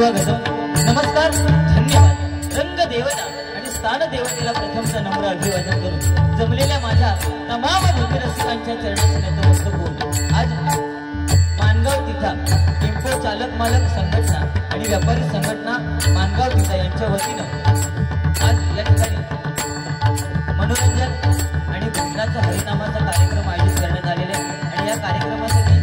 स्वागतम, नमस्कार, धन्यवाद. रंग देवता आणि स्थान देवतेला प्रथमचा नम्र अभिवादन करून जमलेल्या माझ्या तमाम भक्तरसिकांच्या चरणात नतमस्तक होऊन आज मानगाव तिथा टेम्पो चालक मालक संघटना आणि व्यापारी संघटना मानगाव तिथा यांच्या वतीनं आज या ठिकाणी मनोरंजन आणि भजनाचा हरिनामाचा कार्यक्रम आयोजित करण्यात आलेला आहे. आणि या कार्यक्रमासाठी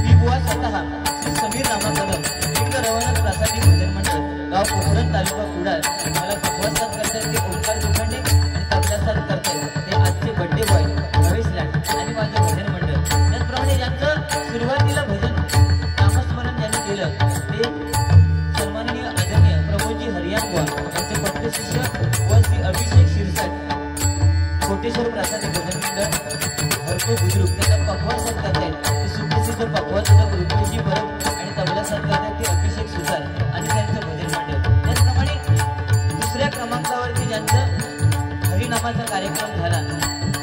मी बुवा स्वतः श्री समीर रामा कदम लिंग रवाना प्रासादिक भजन मंडळ गाव कोकरण तालुका कुडाळ मला भगवत करतात ते ओंकार दुखंडे आणि तबला करतात ते आजचे बड्डे बॉय रमेश लँड आणि माझे भजन मंडळ. त्याचप्रमाणे ज्यांचं सुरुवातीला भजन नामस्मरण ज्यांनी केलं ते सन्माननीय आदरणीय प्रमोदजी हरियाण बुवा यांचे पत्र शिष्य व श्री अभिषेक शिरसाट कोटेश्वर प्रासादिक भजन मंडळ भरपूर बुजुर्ग त्याचा पकवान साथ करतायत सुप्रसिद्ध पकवान सुद्धा रुक्मिणी परब आणि तबला साथ करतायत ते अभिषेक सुतार आणि त्यांचं भजन मंडळ. त्याचप्रमाणे दुसऱ्या क्रमांकावरती ज्यांचं हरिनामाचा कार्यक्रम झाला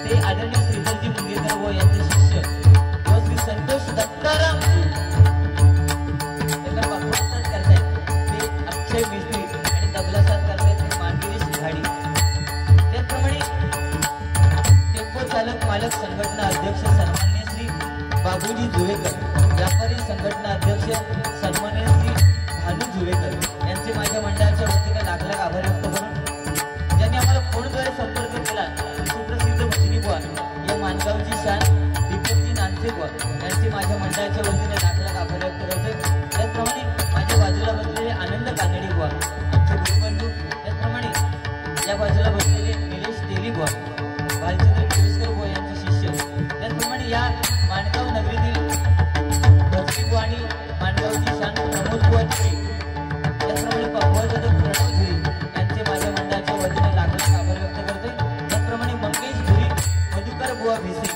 ते आदरणीय श्रीधरजी मुंगेकर व यांचे शिष्य व श्री संतोष दत्ताराम त्यांना पकवान साथ करतायत ते अक्षय मिस्त्री आणि तबला साथ करतायत ते मानगिरीश घाडी. त्याचप्रमाणे टेम्पो चालक मालक संघटना अध्यक्ष सन्माननीय श्री बाबूजी जुवेकर, व्यापारी संघटना अध्यक्ष सन्माननीय श्री भानू जुवेकर यांचे माझ्या मंडळाच्या वतीने लाख लाख आभार व्यक्त करून ज्यांनी आम्हाला फोनद्वारे संपर्क केला सुप्रसिद्ध भजनी बुवा या मानगावची शान दीपकजी नानसे बुवा यांचे माझ्या मंडळाच्या वतीने लाख लाख आभार व्यक्त करते. त्याचप्रमाणे माझ्या बाजूला बसलेले आनंद कानडी बुवा आमचे गुरुबंधू, त्याचप्रमाणे या बाजूला बसलेले निलेश तेली बुवा बालचंद्र केळकर बुवा यांचे शिष्य, त्याचप्रमाणे या माणगाव नगरीतील भक्ती बुवा आणि माणगावची शान प्रमोद बुवा धुरी, त्याचप्रमाणे पकवाजाचा प्रणव धुरी यांचे माझ्या मंडळाच्या वतीने लाख लाख आभार व्यक्त करते. त्याचप्रमाणे मंगेश धुरी, मधुकर बुवा भिसे,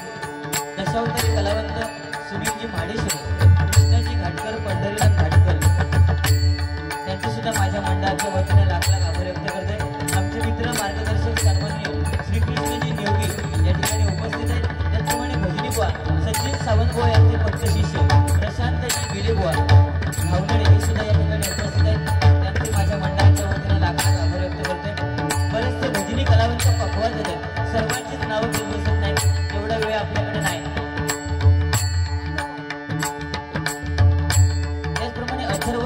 दशावतारी कलावंत सुनीलजी म्हाडेश्वर, कृष्णाजी घाटकर, पंढरीनाथ घाटकर त्यांचे सुद्धा माझ्या मंडळाच्या वतीने लाख लाख आभार व्यक्त करते. आमचे मित्र मार्गदर्शक सन्माननीय श्री कृष्णजी नियोगी या ठिकाणी उपस्थित आहेत. त्याचप्रमाणे भजनी बुवा सचिन सावंत बुवा यांचे भक्त शिष्य प्रशांतजी गिले बुवा भावनडे हे सुद्धा या ठिकाणी उपस्थित आहेत. त्यांचे माझ्या मंडळाच्या वतीने लाख लाख आभार व्यक्त करते. बरेचसे भजनी कलावंत पकवाज आहेत, सर्वांचीच नावं घेऊ बसत नाही, एवढा वेळ आपल्याकडे नाही. त्याचप्रमाणे अथर्व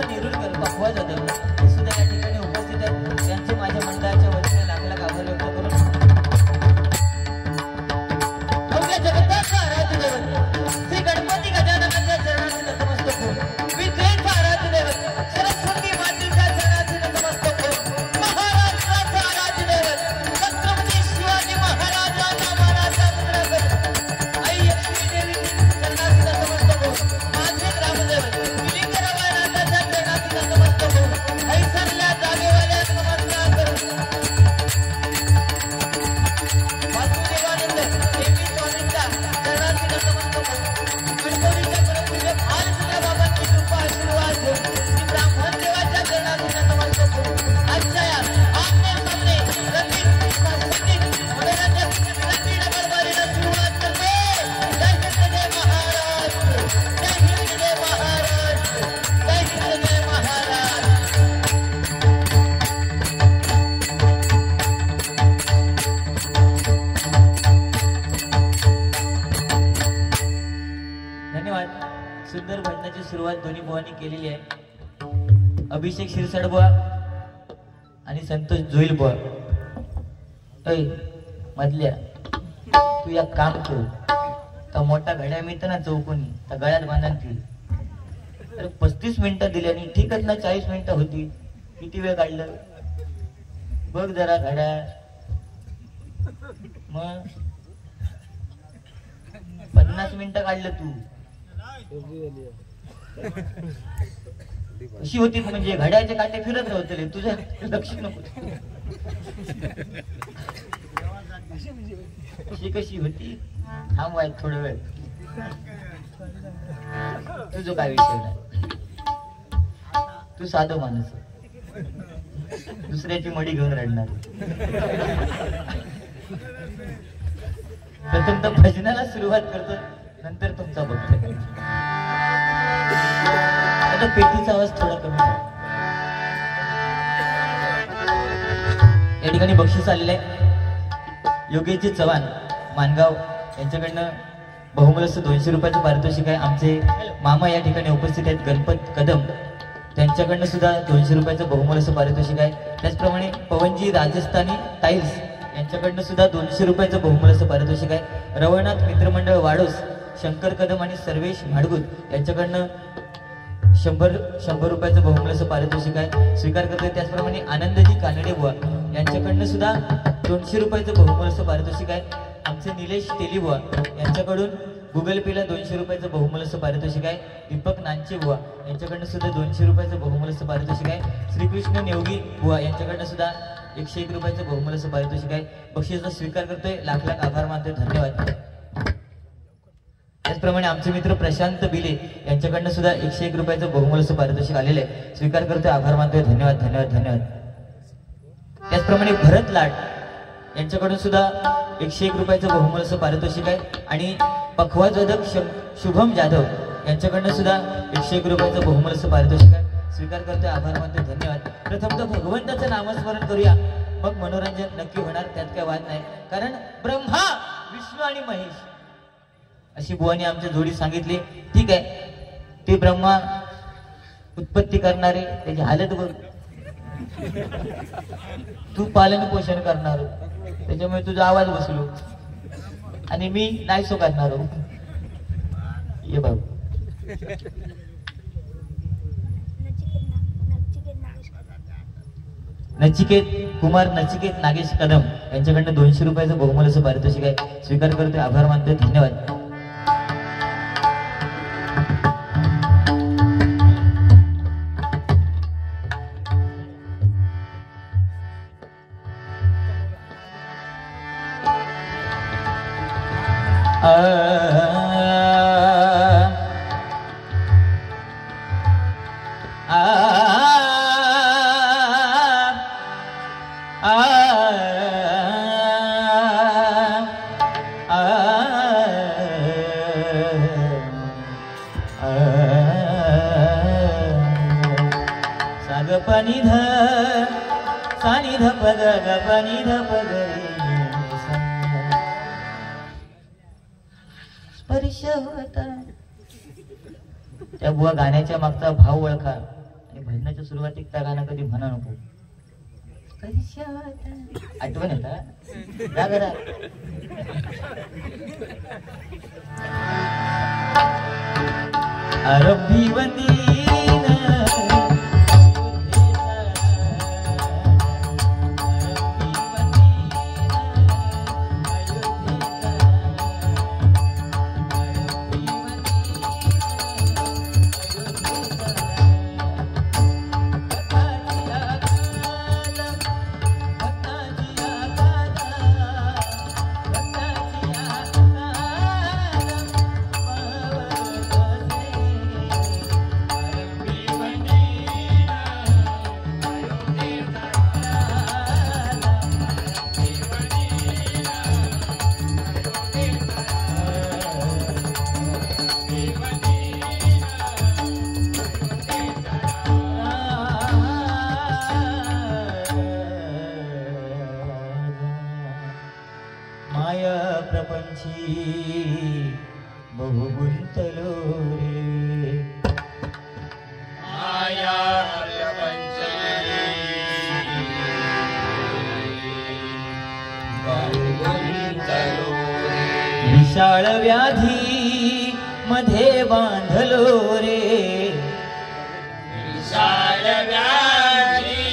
नेरुरकर पकवाज हे सुद्धा या ठिकाणी उपस्थित आहेत. त्यांचे माझ्या मंडळाच्या वतीने लाख लाख आभार व्यक्त करून जगताचा आराध्य दैवत श्री गणपती गजाननाच्या चरणाची नतमस्तक होऊन विद्येचा आराध्य दैवत सरस्वती मातेच्या चरणाची नतमस्तक होऊन महाराष्ट्राचा आराध्य दैवत छत्रपती शिवाजी महाराजांना मानाचा मुद्रा करून आई लक्ष्मी देवीची चरणाची नतमस्तक होऊन माझे ग्रामदैवत लिंग रवानाच्या चरणाची नतमस्तक होऊन हैसरल्या जागेवाल्या नमस्कार करून वासुदेवानंद देवी स्वामींच्या चरणाची नतमस्तक होऊन गणपतीच्या परमपूज्य भालचंद्र बाबांची कृपा आशीर्वाद घेऊन श्री ब्राह्मण देवाच्या चरणाची नतमस्तक होऊन आजच्या या आमने सामने रंगीत संगीत मनोरंजक रंगीत दरबारीला सुरुवात करते. जय हिंद जय महाराष्ट्र, जय हिंद जय महाराष्ट्र, जय हिंद जय महाराष्ट्र. धन्यवाद. सुंदर भजनाची सुरुवात दोन्ही बुवांनी केलेली आहे. अभिषेक शिरसाट बुवा आणि संतोष जोईल बुवा. ऐ मधल्या तू या काम कर तर मोठा घड्या मिळतं ना चौकोनी तर गळ्यात बांधून ठेव. अरे 35 मिनिटं दिल्याने ठीकच ना 40 मिनिटं होती, किती वेळ काढलं बघ जरा घड्या. मग 50 मिनिटं काढलं तू कशी होती म्हणजे घड्याचे काटे फिरत राहतले तुझ्या लक्ष नको. अशी कशी होती थांबवाय थोडा वेळ. तुझं काय विषय नाही, तू साधं माणूस दुसऱ्याची मडी घेऊन रडणार. प्रथम तर भजनाला सुरुवात करतो. नंतर तुमचा बघतो. आता पेटीचा आवाज थोडा कमी करा. या ठिकाणी बक्षीस आलेलं आहे. योगेशजी चव्हाण मानगाव यांच्याकडनं बहुमूल्य 200 रुपयाचं पारितोषिक आहे. आमचे मामा या ठिकाणी उपस्थित आहेत गणपत कदम, त्यांच्याकडनं सुद्धा 200 रुपयाचं बहुमूल्य पारितोषिक आहे. त्याचप्रमाणे पवनजी राजस्थानी टाईल्स यांच्याकडनं सुद्धा 200 रुपयाचं बहुमूल्य पारितोषिक आहे. रवळनाथ मित्रमंडळ वाडोस शंकर कदम आणि सर्वेश भाडगुत यांच्याकडनं 100 रुपयाचं बहुमूल्य पारितोषिक आहे, स्वीकार करतोय. त्याचप्रमाणे आनंदजी कानडे बुवा यांच्याकडनं सुद्धा 200 रुपयाचं बहुमूल्य पारितोषिक आहे. आमचे निलेश तेलीबुवा यांच्याकडून गुगल पेला 200 रुपयाचं बहुमूल्य पारितोषिक आहे. दीपक नांचे बुवा यांच्याकडनं सुद्धा 200 रुपयाचं बहुमूल्य पारितोषिक आहे. श्रीकृष्ण नेवगी बुवा यांच्याकडनं सुद्धा 101 रुपयाचं बहुमूल्य पारितोषिक आहे. बक्षिसाचा स्वीकार करतोय. लाख लाख आभार मानतोय. धन्यवाद. त्याचप्रमाणे आमचे मित्र प्रशांत बिले यांच्याकडनं सुद्धा 101 रुपयाचं बहुमूल्य पारितोषिक आलेलं आहे, स्वीकार करतोय. आभार मानतोय. धन्यवाद धन्यवाद धन्यवाद. त्याचप्रमाणे भरत लाड यांच्याकडून सुद्धा 101 रुपयाचं बहुमूल्य पारितोषिक आहे. आणि पखवाजोदक शुभम जाधव यांच्याकडनं सुद्धा 101 रुपयाचं बहुमूल्य पारितोषिक आहे, स्वीकार करतोय. आभार मानतोय. धन्यवाद. प्रथमतः भगवंताचं नामस्मरण करूया, मग मनोरंजन नक्की होणार, त्यात काय वाद नाही. कारण ब्रह्मा विष्णू आणि महेश अशी बुवानी आमच्या जोडी सांगितली. ठीक आहे, ते ब्रह्मा उत्पत्ती करणारे, त्याची हालत बघ, तू पालन पोषण करणार, त्याच्यामुळे तुझा आवाज बसलो, आणि मी नाही सो करणार. ये बाबू. नचिकेत कुमार नचिकेत नागेश कदम यांच्याकडनं 200 रुपयाचं बहुमूल्य पारितोषिक आहे, स्वीकार करतोय. आभार मानतोय. धन्यवाद. पानी ध सानी ध पग ग पानी ध पग स्पर्श होता. त्या बुवा गाण्याच्या मागचा भाव ओळखा आणि भजनाच्या सुरुवातीत त्या गाणं कधी म्हणा नको. स्पर्श होता आठवण येता जागरा. अरबी वंदी बहु गुंतलो रे. माया प्रपंची बहु गुंतलो रे. विशाळ व्याधी मध्ये बांधलो रे. विशाळ व्याधी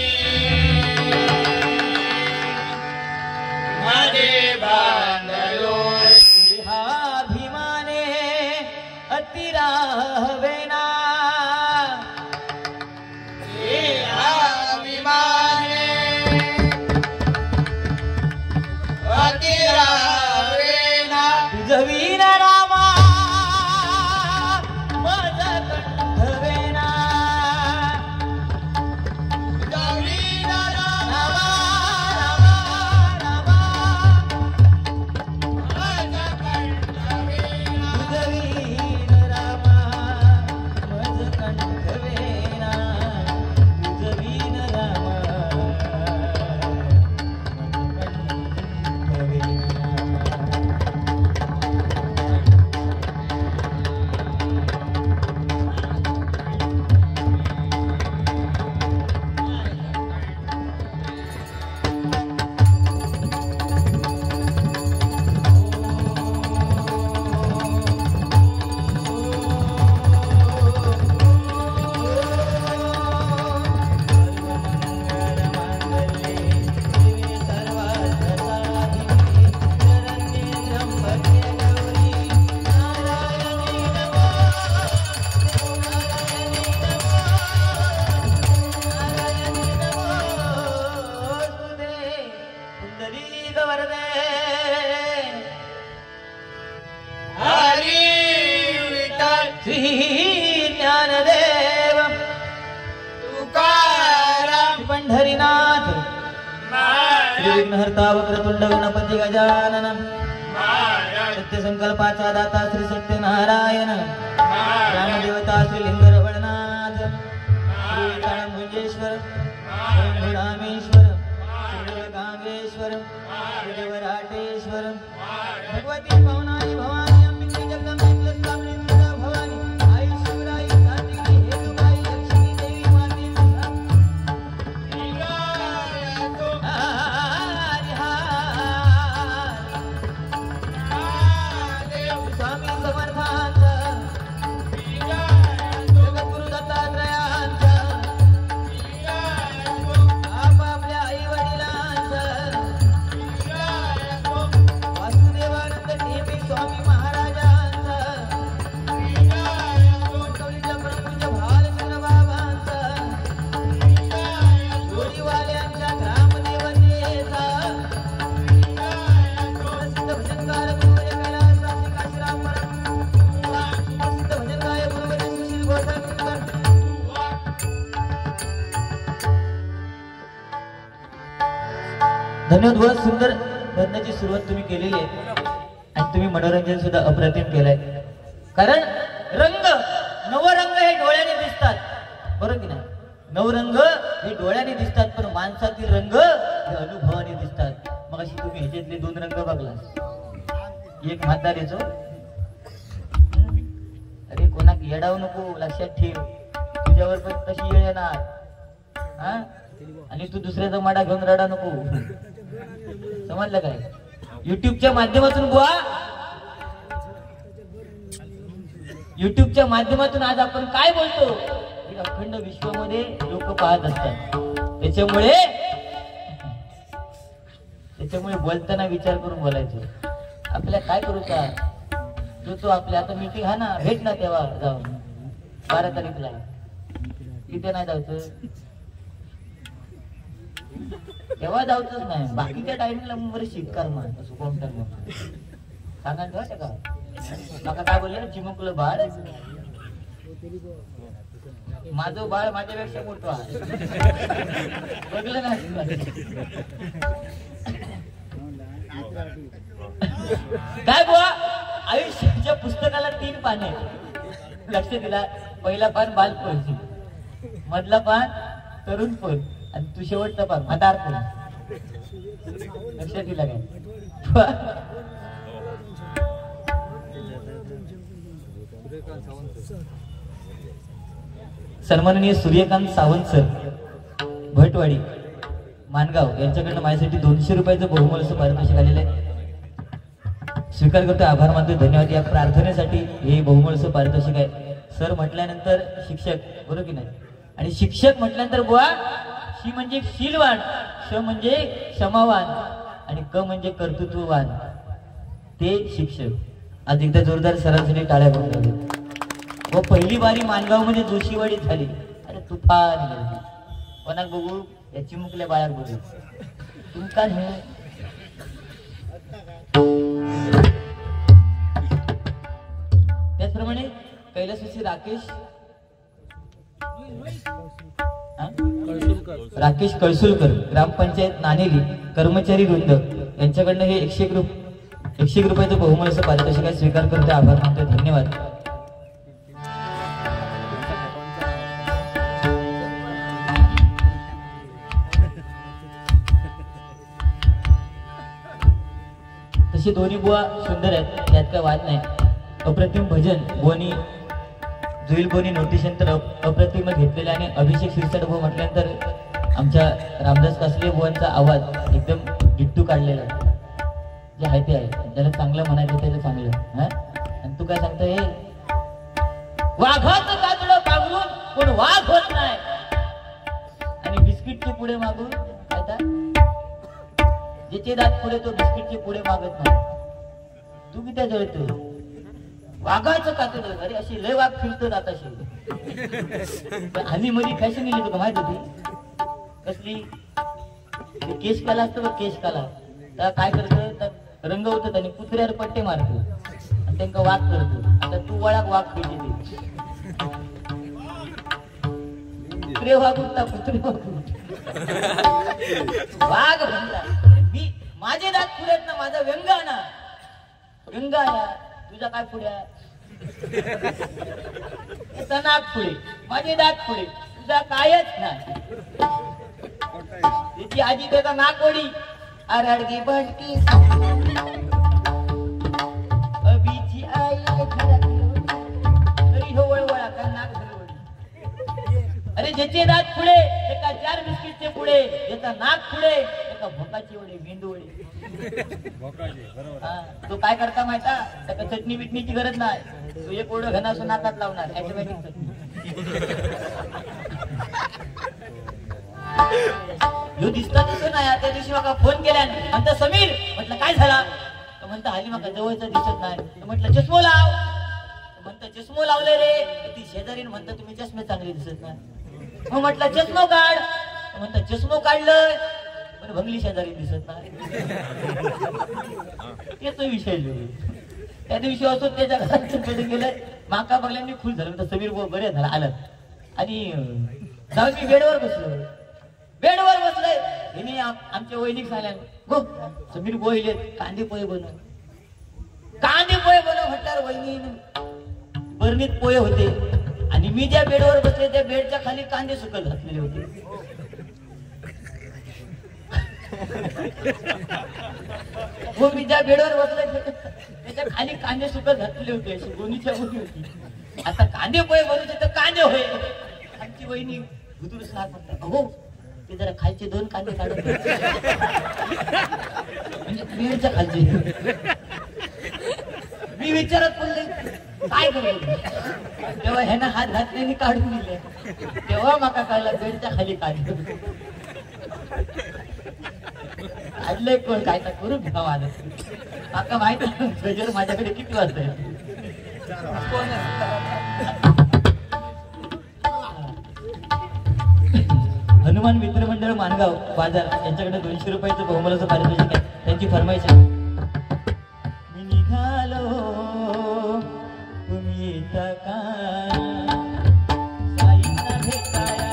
मध्ये बांधलो. अतिरावेना अभिमाने अतिरावेना. तुझवीन रामा श्री ज्ञानदेव तुकाराम पंढरीनाथ श्री विघ्नहर्ता वक्रतुंड गणपती गजानन सत्य संकल्पाचा दाता श्री सत्यनारायण रामदेवता श्री लिंगरवळनाथ श्री काळभुंजेश्वर श्री रामेश्वर श्री कामेश्वर श्री देवराटेश्वर भगवती भवनानी भवानी अंबिके जगदंबे कुलस्वामिनी दुर्गा भवानी आई शिवराई कार्तिकी हेतुबाई लक्ष्मी देवी माते स्वामी समर्थांच जगद्गुरु दत्तात्रयांच आपापल्या आई वडिलांच वासुदेवानंद नेहमी स्वामी महाराजांच कवलीच्या प्रभूंच्या भालचंद्र बाबांच जोडीवाल्यांच्या ग्रामदेवतेचा प्रसिद्ध भजनकार गुरुवर्य कैलासवासी काशीराम प्रसिद्ध भजनगाय गुरुवर्य सुशील गोसावीकर धन्यवाद. व सुंदर भजनाची सुरुवात तुम्ही केलेली आहे आणि तुम्ही मनोरंजन सुद्धा अप्रतिम केलंय. कारण रंग नवरंग हे डोळ्याने दिसतात, बरोबर की नाही? नवरंग हे डोळ्याने दिसतात, पण माणसातील रंग हे अनुभवाने दिसतात. मग अशी तुम्ही ह्याच्यातले दोन रंग बघला, एक म्हातारीचो, अरे कोणाक येडावू नको, लक्षात ठेव, तुझ्यावर पण तशी येळ येणार हा. आणि तू दुसऱ्याचा माडा घेऊन रडा नको, समजलं काय? युट्यूबच्या माध्यमातून बुवा, युट्यूबच्या माध्यमातून आज आपण काय बोलतो हे अखंड विश्वामध्ये लोक पाहत असतात. त्याच्यामुळे बोलताना विचार करून बोलायचं. आपल्याला काय करू का, जो तो आपल्या आता मीटिंग हा ना, भेट ना तेव्हा जाऊन 12 तारीखला, तिथे नाही जायचं, तेव्हा जाऊचच नाही. बाकीच्या टाइमला वर शिटकार मान असं कोणतं सांगायचं वाटतं का? नका काय बोलले, चिमुकलं बाळ, माझं बाळ माझ्यापेक्षा मोठं आहे, बघलं ना? काय बुवा, आयुष्याच्या पुस्तकाला 3 पाने, लक्ष दिला. पहिला पान बालपण, मधला पान तरुणपण, आणि तू शेवटचा पान म्हातारपण. लक्षात दिला काय? सन्माननीय सूर्यकांत सावंत सर, भटवाडी मानगाव, यांच्याकडनं माझ्यासाठी 200 रुपयाचं बहुमूल्य पारितोषिक आलेलं आहे. स्वीकार करतो, आभार मानतो, धन्यवाद. या प्रार्थनेसाठी हे बहुमूल्य पारितोषिक आहे. सर म्हटल्यानंतर शिक्षक, बरोबर की नाही? आणि शिक्षक म्हटल्यानंतर बुवा, शी म्हणजे शीलवान, श म्हणजे क्षमावान, आणि क म्हणजे कर्तृत्ववान, ते शिक्षक. आज एकदा जोरदार सरांसाठी टाळ्या बघाव्या. व पहिली बारी मानगाव मध्ये जोशीवाडी झाली. अरे तुफान गर्दी. कोणाक बघू, या चिमुकल्या बाळाक बघू, तुमका हे त्याचप्रमाणे कैलासवासी राकेश कळसुलकर, ग्रामपंचायत नाणेली, कर्मचारी वृंद, यांच्याकडनं हे 101 रुपयाचं बहुमूल्य पारितोषिक आहे. स्वीकार करतो, आभार मानतो, धन्यवाद. तसे दोन्ही बुवा सुंदर आहेत, त्यात काय वाद नाही. अप्रतिम भजन बोनी जुईल बोनी नोटिशनंतर अप्रतिम घेतलेले, आणि अभिषेक शिरसाट भाऊ म्हटल्यानंतर आमच्या रामदास कासले बुवांचा आवाज एकदम डिट्टू काढलेला जे आहे ते आहे. त्याला चांगलं म्हणायचं त्याला चांगलं हा. आणि तू काय सांगतो, हे वाघाचं कातडं पांघरून कोण वाघ होत नाही, आणि बिस्किटचे पुढे मागून काय, ज्याचे दात पुढे तो बिस्किटचे पुढे मागत नाही. तू किती जळतो, वाघाचं कातडं. अरे अशी लय वाघ फिरतो आताशी. आम्ही मध्ये फॅशन गेली तुका माहित होती कसली, केश काला असतो, केश काला काय करतं, रंगवतात आणि पुतळ्यावर पट्टे मारतो. त्यांना वाघ करतो. आता तू वळाक वाघ पाहिजे कुत्रे वागून कुत्रे वागून वाघ म्हणला मी माझे दात पुढेत ना, माझा व्यंग ना व्यंगा तुझा काय पुढे नाक पुढे, माझे दात पुढे, तुझा कायच नाही. तिची आजी त्याचा नाक ओढी आरडगी बंटी अभिची आई तरी हो वळवळा का नाक धरवडी. अरे ज्याचे दात पुढे एका 4 बिस्किटचे पुढे, ज्याचा नाक पुढे एका भोकाची वडे मेंदू वडे. तो काय करता माहिता, त्याला चटणी बिटणीची गरज नाही. तो एक ओढ घनासून नाकात लावणार ऑटोमॅटिक चटणी. जो दिसता दिसत नाही. त्या दिवशी मला फोन केला म्हणता समीर, म्हटलं काय झाला, म्हणता हल्ली मला जवळचा दिसत नाही. म्हटलं चष्मो लाव, म्हणता चष्मो लावले रे. ती शेजारी म्हणता तुम्ही चष्मे चांगले दिसत नाही. मग म्हटलं चष्मो काढ, म्हणता चष्मो काढलं पण भंगली शेजारी दिसत नाही. तो विषय त्या दिवशी असो त्याच्या घरात गेलं. माका बघल्याने खुश झालं. म्हणता समीर बरे झाला आलं. आणि जाऊन मी बेडवर बसलोय. हिने आमच्या वैनिक सांगल्या गो समीर बोहिले कांदे पोहे बनव म्हटल्यावर वहिनी बरणीत पोहे होते. आणि मी ज्या बेडवर बसले त्या बेडच्या खाली कांदे सुकत घातलेले होते. हो मी ज्या बेडवर बसले त्याच्या खाली कांदे सुकत घातलेले होते. अशी गोणीच्या गोणी होती. आता कांदे पोहे बनवते तर कांदे होय. आमची वहिनी भुतूरच नाक म्हणतात हो ते जरा खालचे 2 कांदे काढून म्हणजे बेडच्या खालचे. मी विचारत पडले काय करू. तेव्हा ह्यानं हात घातल्याने काढून दिले. तेव्हा माका कळला बेडच्या खाली काढले. आडले कोण काय तर करू घ्यावा आलं. माका माहित गजर माझ्याकडे किती वाजता हनुमान मित्र मंडळ मानगाव बाजार यांच्याकडे 200 रुपयाचं बहुमलाचं पारितोषिक आहे. त्यांची फरमाईश आहे. मी निघालो तुम्ही येता का साईंना भेटाया.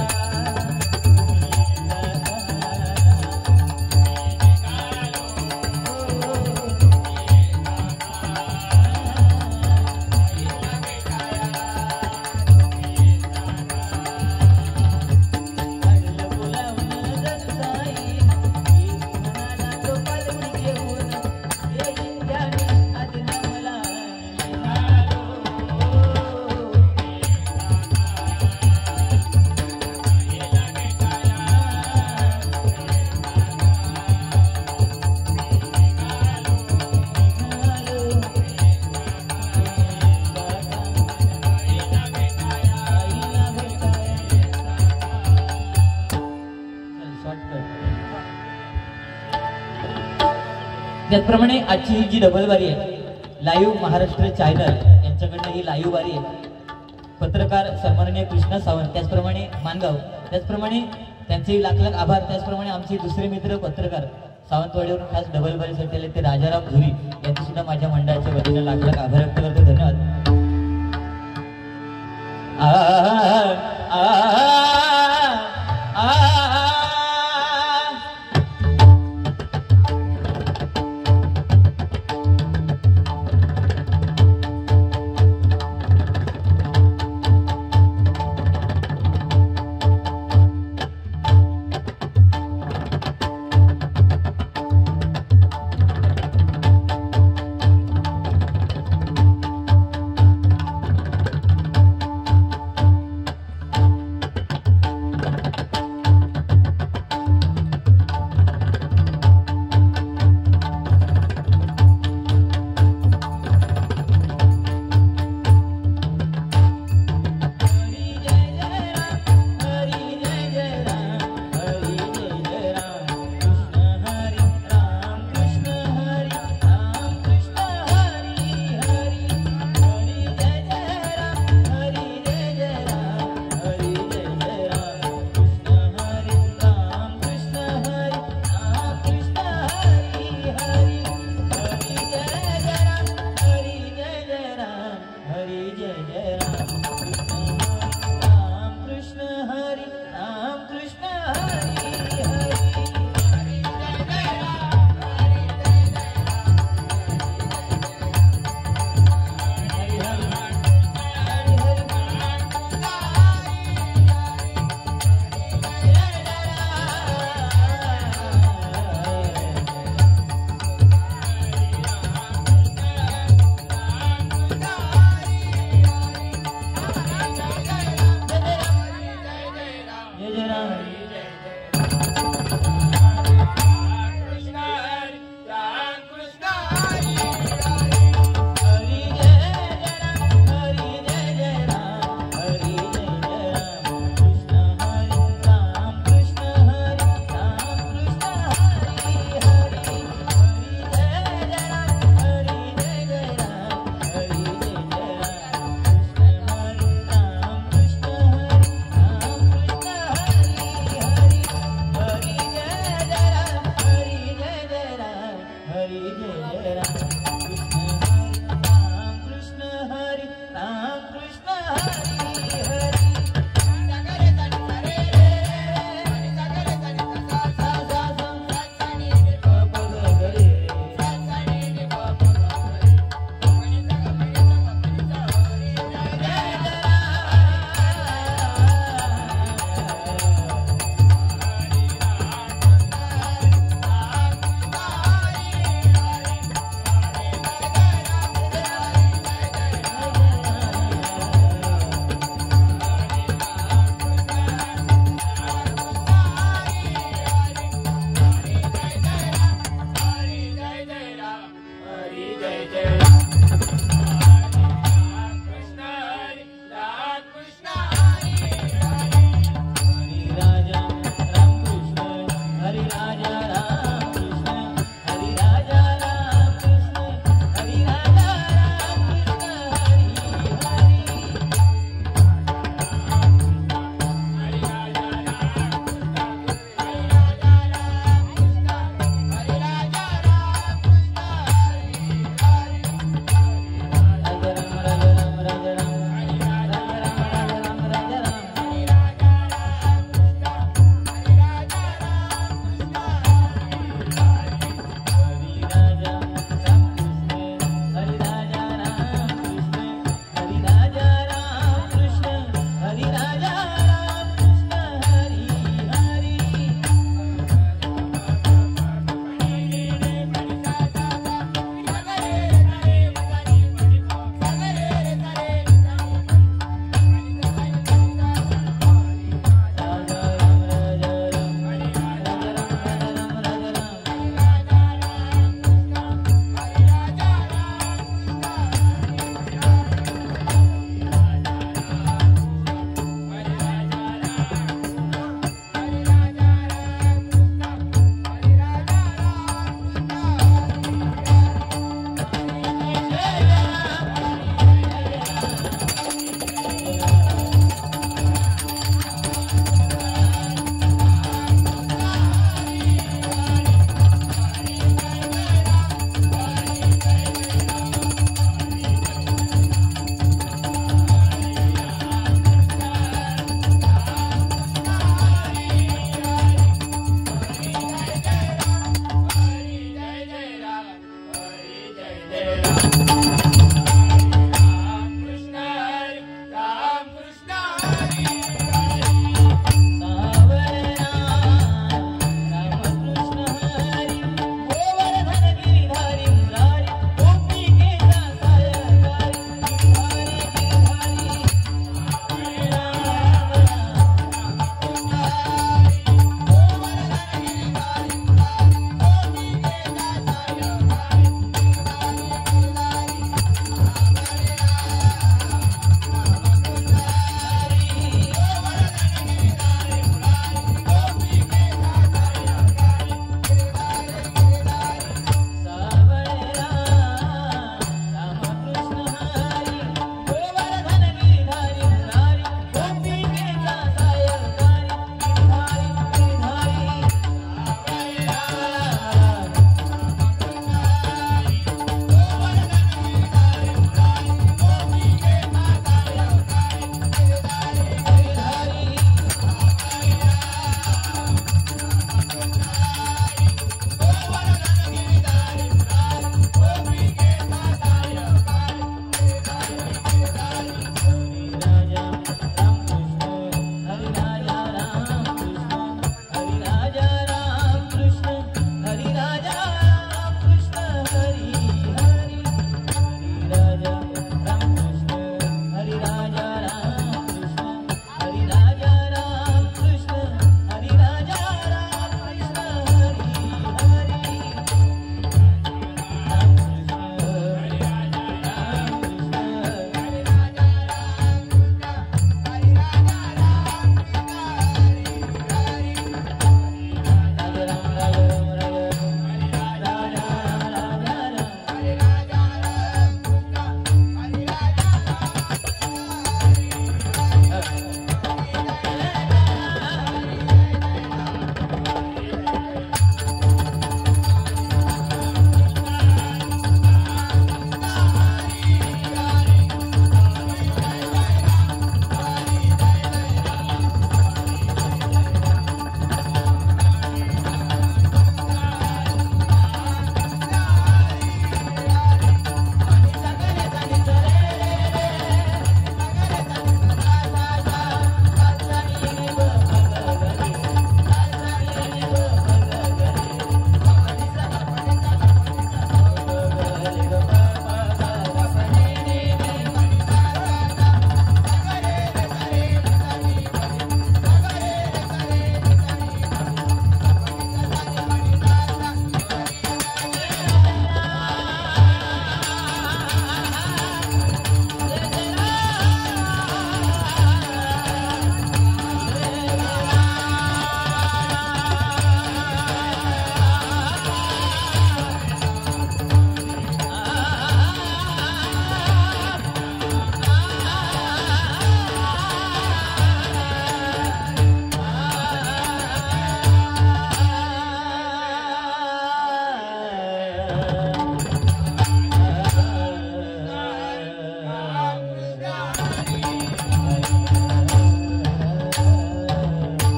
त्याचप्रमाणे आजची जी डबल वारी आहे लाईव्ह महाराष्ट्र चॅनल यांच्याकडनं ही लाईव्ह वारी आहे. पत्रकार सन्माननीय कृष्णा सावंत त्याचप्रमाणे मानगाव त्याचप्रमाणे त्यांचे लाख आभार. त्याचप्रमाणे आमचे दुसरे मित्र पत्रकार सावंतवाडीवरून खास डबल वारीसाठी आले ते राजाराम धुरी यांचे सुद्धा माझ्या मंडळाच्या वतीने लाख आभार व्यक्त करतो. धन्यवाद.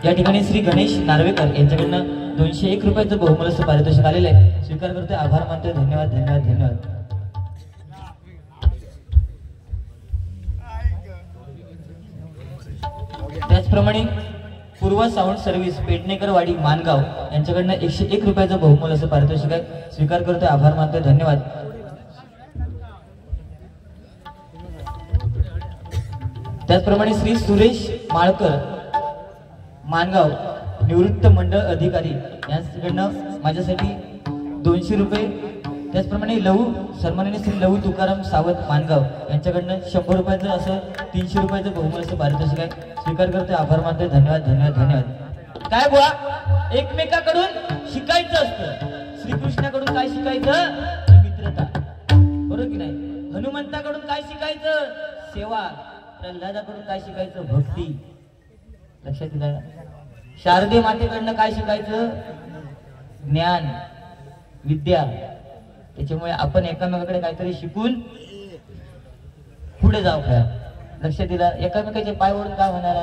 या ठिकाणी श्री गणेश नार्वेकर यांच्याकडनं 201 रुपयाचं बहुमूल्य पारितोषिक आलेलं आहे. स्वीकार करतोय, आभार मानतोय. धन्यवाद धन्यवाद धन्यवाद. त्याचप्रमाणे पूर्वा साऊंड सर्व्हिस पेडणेकर वाडी मानगाव यांच्याकडनं 101 रुपयाचं बहुमूल्य असं पारितोषिक आहे. स्वीकार करतोय, आभार मानतोय. धन्यवाद. त्याचप्रमाणे श्री सुरेश माळकर मानगाव निवृत्त मंडळ अधिकारी यांच्याकडनं माझ्यासाठी 200 रुपये. त्याचप्रमाणे लहू सन्माननीय श्री लहू तुकाराम सावंत मानगाव यांच्याकडनं 100 रुपयाचं असं 300 रुपयाचं बहुमूल्य असं पारितोषिक आहे. स्वीकार करतोय, आभार मानतोय. धन्यवाद धन्यवाद धन्यवाद. काय बुवा, एकमेकाकडून शिकायचं असतं. श्रीकृष्णाकडून काय शिकायचं? मित्रता, बरोबर की नाही? हनुमंताकडून काय शिकायचं? सेवा. प्रल्हादाकडून काय शिकायचं? भक्ती. लक्षात दिलं? शारदे मातेकडनं काय शिकायचं? ज्ञान, विद्या. त्याच्यामुळे आपण एकामेकाकडे काहीतरी शिकून पुढे जाऊ. काय लक्षात दिला? एकामेकाचे पाय ओढून काय होणार?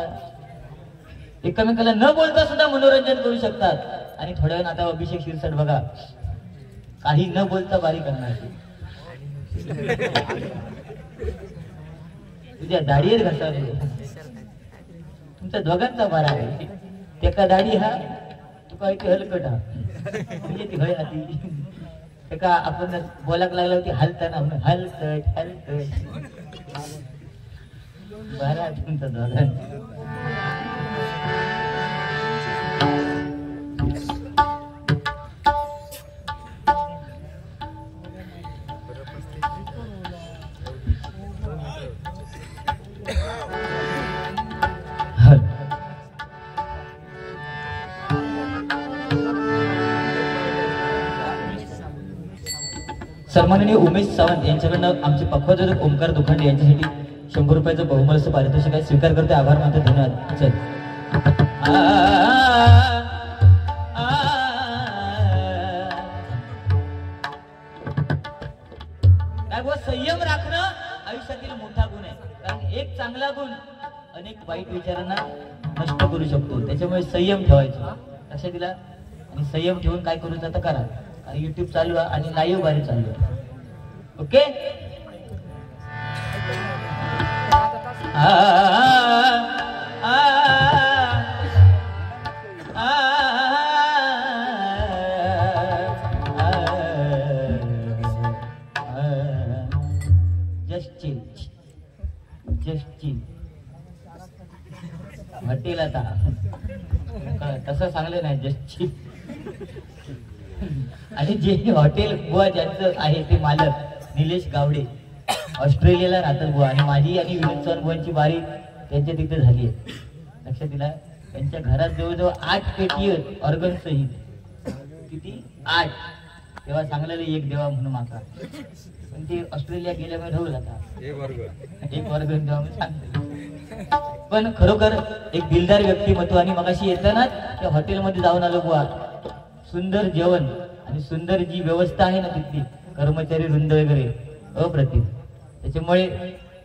एकमेकाला न बोलता सुद्धा मनोरंजन करू शकतात. आणि थोड्या वेळ आता अभिषेक शिरसाट बघा, काही न बोलता बारी करणार. तुझ्या दाढीवर घसा तुमच्या दोघांचा बारा आहे. एका दाढी हा तुका हलकट हा म्हणजे ती हय हाती. एका आपण बोलाक लागला होती हलताना हलकट हलकट बारा तुमचा दोघांचा. सन्माननीय उमेश सावंत यांच्याकडनं आमचे पक्वाजोदक ओमकार दुखंडे यांच्यासाठी 100 रुपयाचं बहुमूल्य पारितोषिक आहे. स्वीकार करते, आभार मानतो. धन्यवाद. चल काय बुवा, संयम राखणं आयुष्यातील मोठा गुण आहे. कारण एक चांगला गुण अनेक वाईट विचारांना नष्ट करू शकतो. त्याच्यामुळे संयम ठेवायचा. लक्षात दिला? आणि संयम ठेवून काय करू जातं करा. युट्यूब चालू आहे आणि लाईव्ह बारी चालू आहे. Okay. Just chill, just chill. Hotel आता तसं सांगलं नाही, जस्ट चिल. आणि जे हॉटेल बुवा ज्यांचं आहे ते मालक निलेश गावडे ऑस्ट्रेलियाला राहतात बुवा. आणि माझी आणि विनोद चव्हाण बुवांची बारी त्यांच्या तिथे झाली आहे. लक्षात दिला? त्यांच्या घरात जवळजवळ 8 पेटी आहेत ऑर्गन सहित. किती? 8. तेव्हा सांगलेलं एक देवा म्हणून माका, पण ते ऑस्ट्रेलिया गेल्यामुळे राहू आता एक वर्ग तेव्हा मी सांगते. पण खरोखर एक दिलदार व्यक्तिमत्व. आणि मगाशी येताना त्या हॉटेलमध्ये जाऊन आलो बुवा. सुंदर जेवण आणि सुंदर जी व्यवस्था आहे ना तिथली, कर्मचारी वृंद वगैरे अप्रतिम. त्याच्यामुळे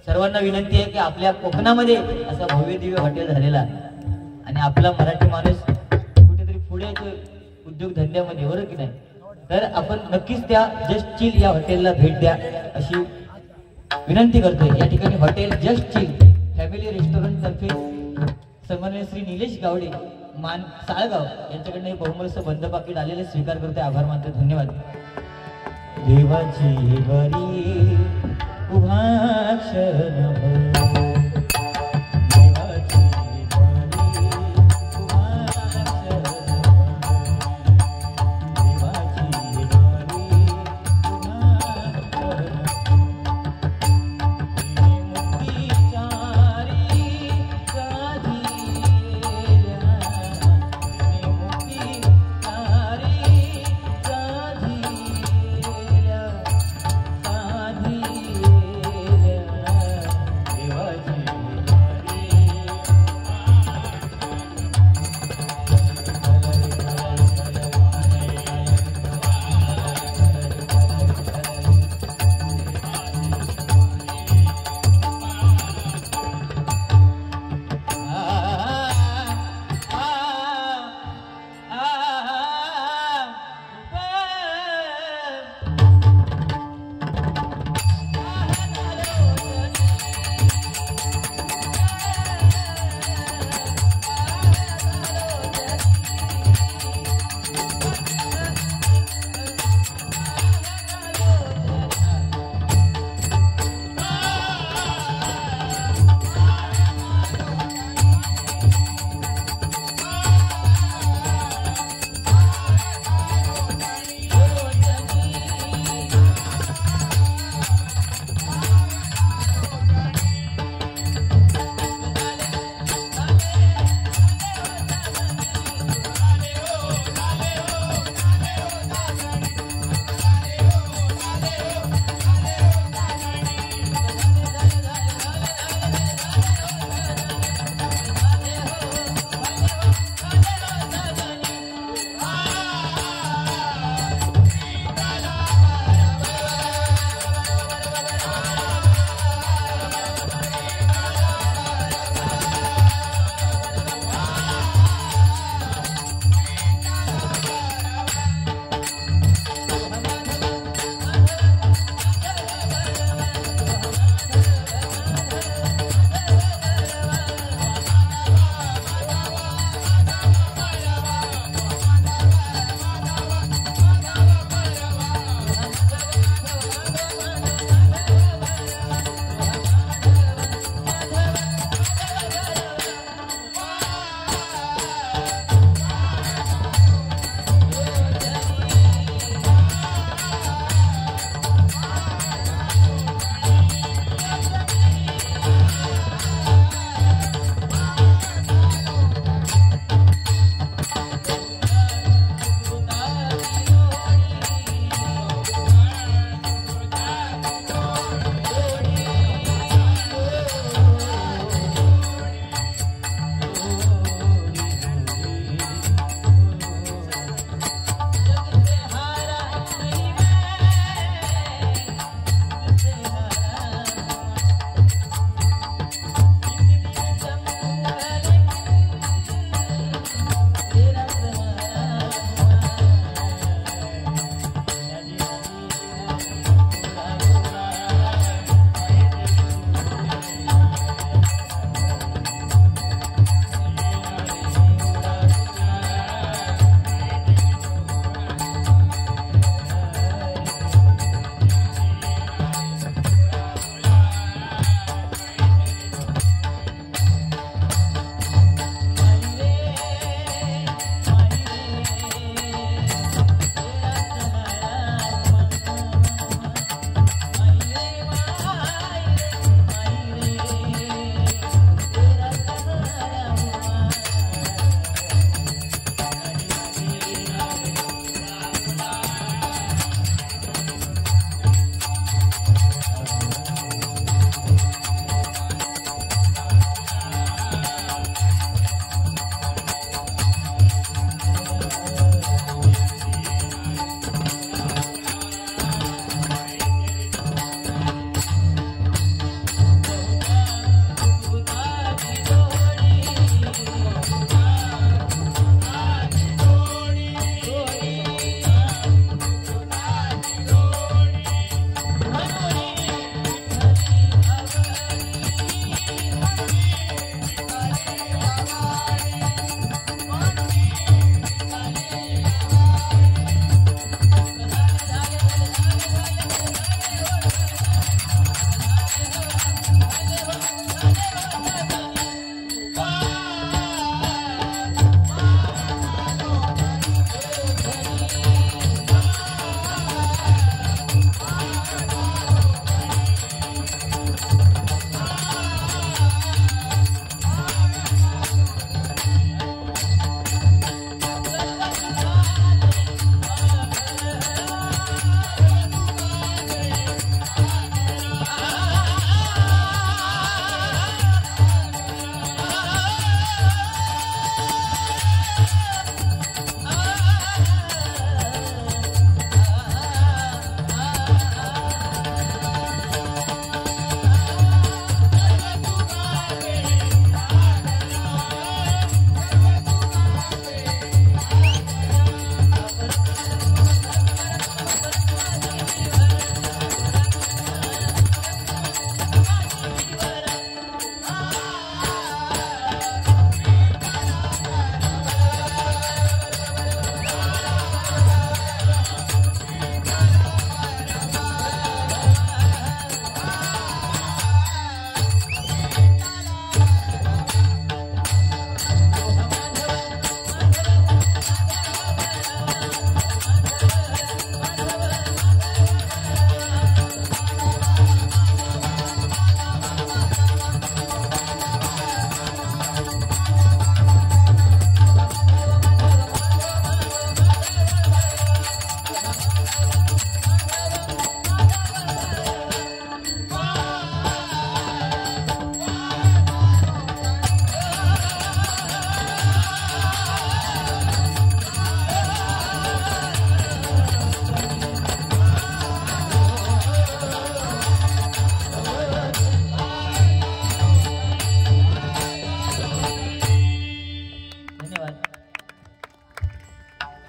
सर्वांना विनंती आहे की आपल्या कोकणामध्ये असा भव्य दिव्य हॉटेल झालेला आणि आपला मराठी माणूस कुठेतरी पुढे उद्योगधंद्यामध्ये, बरोबर की नाही? तर आपण नक्कीच त्या जस्ट चिल या हॉटेलला भेट द्या अशी विनंती करतोय. या ठिकाणी hotel just chill family restaurant तर्फे सन्माननीय श्री निलेश गावडे मान साळगाव यांच्याकडनं हे बहुमूल्य बंद पाकिट आलेले स्वीकार करते, आभार मानतो. धन्यवाद. देवाची बरी उभा क्षण